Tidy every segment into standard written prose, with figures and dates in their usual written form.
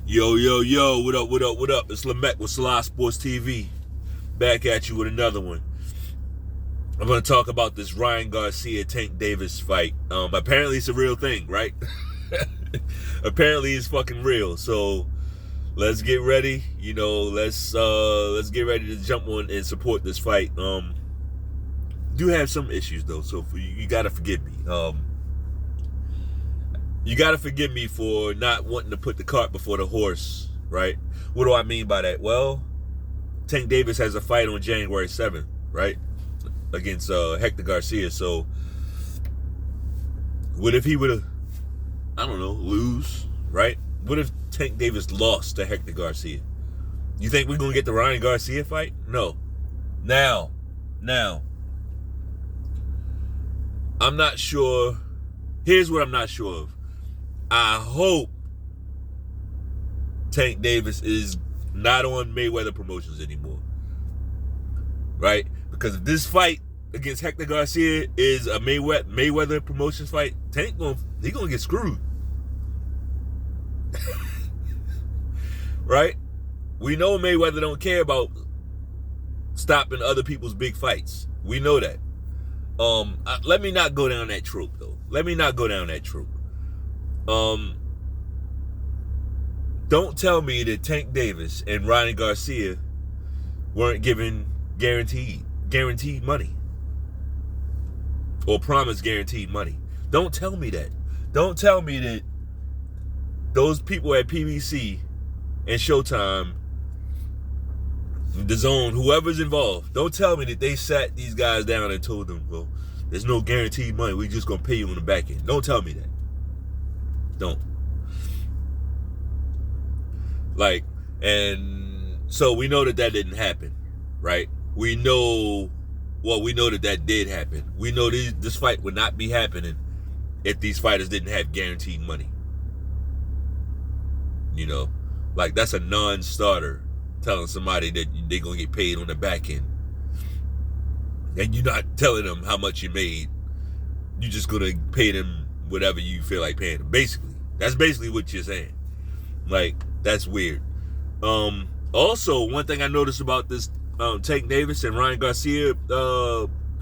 Yo, yo, yo, what up, what up, what up? It's Lemekh with selahsportstv. Back at you with another one. I'm going to talk about this Ryan Garcia Tank Davis fight. Apparently it's a real thing, right? Apparently it's fucking real. So let's get ready. Let's get ready to jump on and support this fight. Do have some issues though, so you gotta forgive me. You gotta forgive me for not wanting to put the cart before the horse, right? What do I mean by that? Well, Tank Davis has a fight on January 7th, right? Against Hector Garcia. So what if he would have, I don't know, lose, right? What if Tank Davis lost to Hector Garcia? You think we're gonna get the Ryan Garcia fight? No. Now, I'm not sure. Here's what I'm not sure of. I hope Tank Davis is not on Mayweather Promotions anymore, right? Because if this fight against Hector Garcia is a Mayweather Promotions fight, Tank he gonna get screwed, right? We know Mayweather don't care about stopping other people's big fights. We know that. Let me not go down that trope though. Let me not go down that trope. Don't tell me that Tank Davis and Ryan Garcia weren't given guaranteed money or promised guaranteed money. Don't tell me that. Don't tell me that those people at PBC and Showtime, the Zone, whoever's involved, don't tell me that they sat these guys down and told them, well, there's no guaranteed money. We're just going to pay you on the back end. Don't tell me that. Don't. And so we know that didn't happen, right? We know that did happen. We know this fight would not be happening if these fighters didn't have guaranteed money. That's a non-starter, telling somebody that they're going to get paid on the back end. And you're not telling them how much you made. You're just going to pay them whatever you feel like paying them. Basically. That's basically what you're saying. That's weird. Also, one thing I noticed about this Tank Davis and Ryan Garcia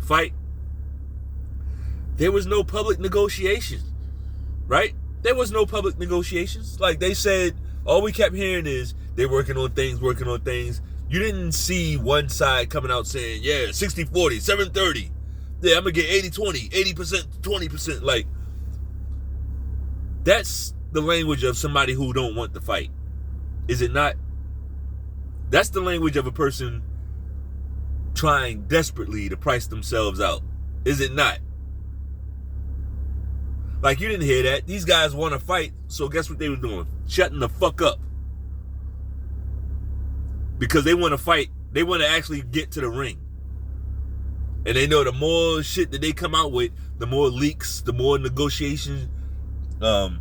fight, there was no public negotiations, right? There was no public negotiations. Like they said, all we kept hearing is they're working on things. You didn't see one side coming out saying, yeah, 60-40, 7-30. Yeah, I'm going to get 80-20, 80%, 20%. That's the language of somebody who don't want the fight. Is it not? That's the language of a person trying desperately to price themselves out. Is it not? You didn't hear that. These guys want to fight, so guess what they were doing? Shutting the fuck up. Because they want to fight. They want to actually get to the ring. And they know the more shit that they come out with, the more leaks, the more negotiations, and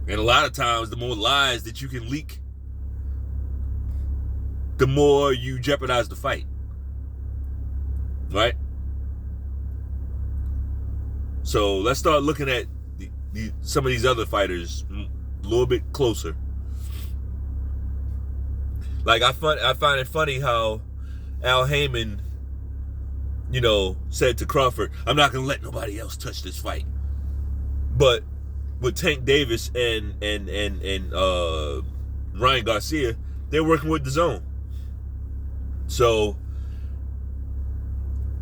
a lot of times the more lies that you can leak, the more you jeopardize the fight. Right? So let's start looking at some of these other fighters a little bit closer. I find it funny how Al Heyman, said to Crawford, I'm not going to let nobody else touch this fight. But with Tank Davis and Ryan Garcia, they're working with the Zone. So,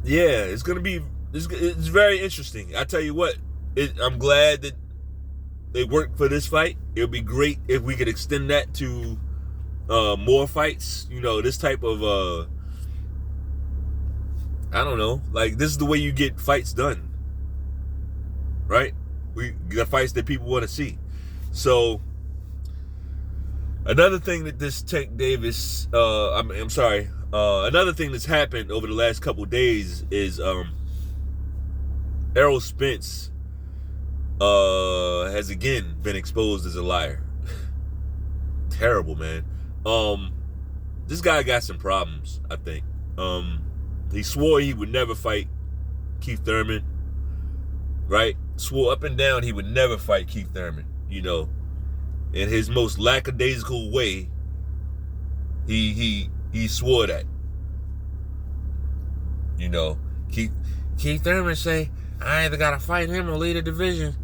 yeah, it's very interesting. I tell you what, I'm glad that they worked for this fight. It would be great if we could extend that to more fights. This type of, I don't know, this is the way you get fights done, right? The fights that people want to see. So another thing that this Tank Davis, another thing that's happened over the last couple of days is Errol Spence has again been exposed as a liar. Terrible, man. This guy got some problems, I think. He swore he would never fight Keith Thurman, right? Swore up and down he would never fight Keith Thurman, in his most lackadaisical way, he swore that. You know, Keith Thurman say, I either gotta fight him or lead a division.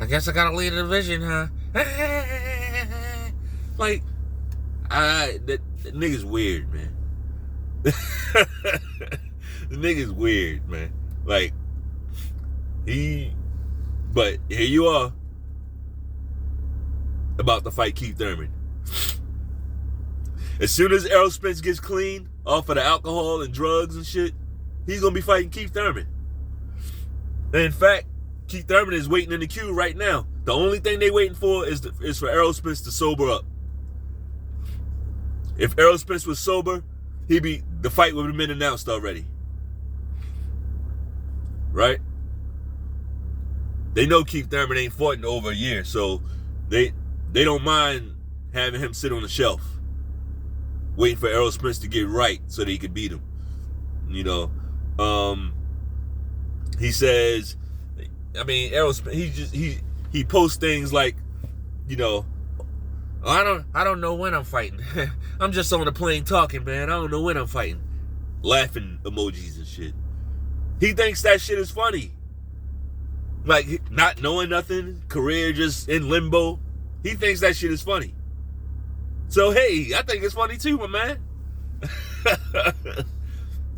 I guess I gotta lead a division, huh? Like, that nigga's weird, man. The nigga's weird, man. Like, but here you are, about to fight Keith Thurman. As soon as Errol Spence gets clean off of the alcohol and drugs and shit, he's gonna be fighting Keith Thurman. And in fact, Keith Thurman is waiting in the queue right now. The only thing they waiting for is for Errol Spence to sober up. If Errol Spence was sober, the fight would have been announced already. Right? They know Keith Thurman ain't fought in over a year, so they don't mind having him sit on the shelf, waiting for Errol Spence to get right so they can beat him. You know, he says, I mean, Errol Spence, he posts things like, you know, I don't know when I'm fighting. I'm just on the plane talking, man. I don't know when I'm fighting. Laughing emojis and shit. He thinks that shit is funny. Like, not knowing nothing, career just in limbo. He thinks that shit is funny. So, hey, I think it's funny too, my man.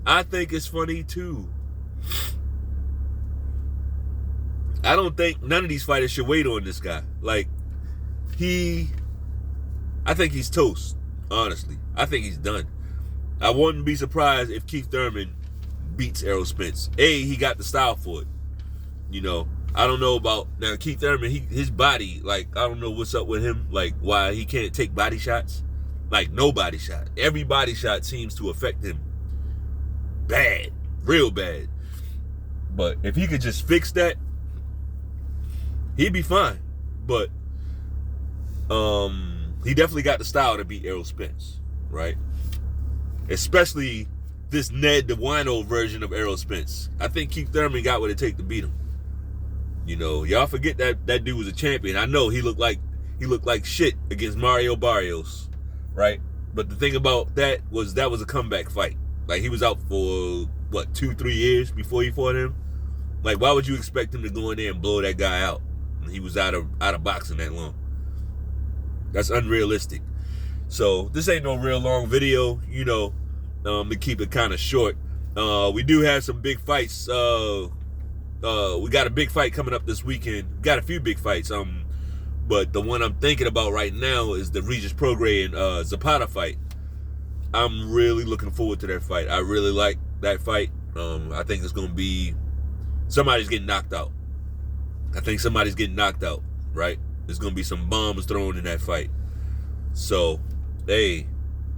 I think it's funny too. I don't think none of these fighters should wait on this guy. Like, I think he's toast, honestly. I think he's done. I wouldn't be surprised if Keith Thurman beats Errol Spence. He got the style for it. You know, I don't know about, now Keith Thurman, his body, like, I don't know what's up with him, like, why he can't take body shots. Like, no body shot. Every body shot seems to affect him bad, real bad. But if he could just fix that, he'd be fine. But he definitely got the style to beat Errol Spence, right? Especially this Ned the Wino version of Errol Spence. I think Keith Thurman got what it takes to beat him. You know, y'all forget that dude was a champion. I know he looked like shit against Mario Barrios, right? But the thing about that was a comeback fight. Like, he was out for what, 2-3 years before he fought him. Like, why would you expect him to go in there and blow that guy out when he was out of boxing that long? That's unrealistic. So this ain't no real long video, you know. To keep it kind of short. We do have some big fights. We got a big fight coming up this weekend. We got a few big fights. But the one I'm thinking about right now is the Regis Prograis and Zapata fight. I'm really looking forward to that fight. I really like that fight. I think it's gonna be somebody's getting knocked out. I think somebody's getting knocked out, right? There's gonna be some bombs thrown in that fight. So, hey,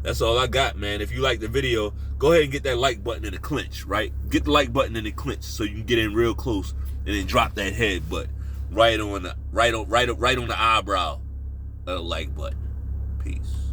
that's all I got, man. If you like the video, go ahead and get that like button in the clinch, right? Get the like button in the clinch so you can get in real close and then drop that headbutt right on the eyebrow of the like button. Peace.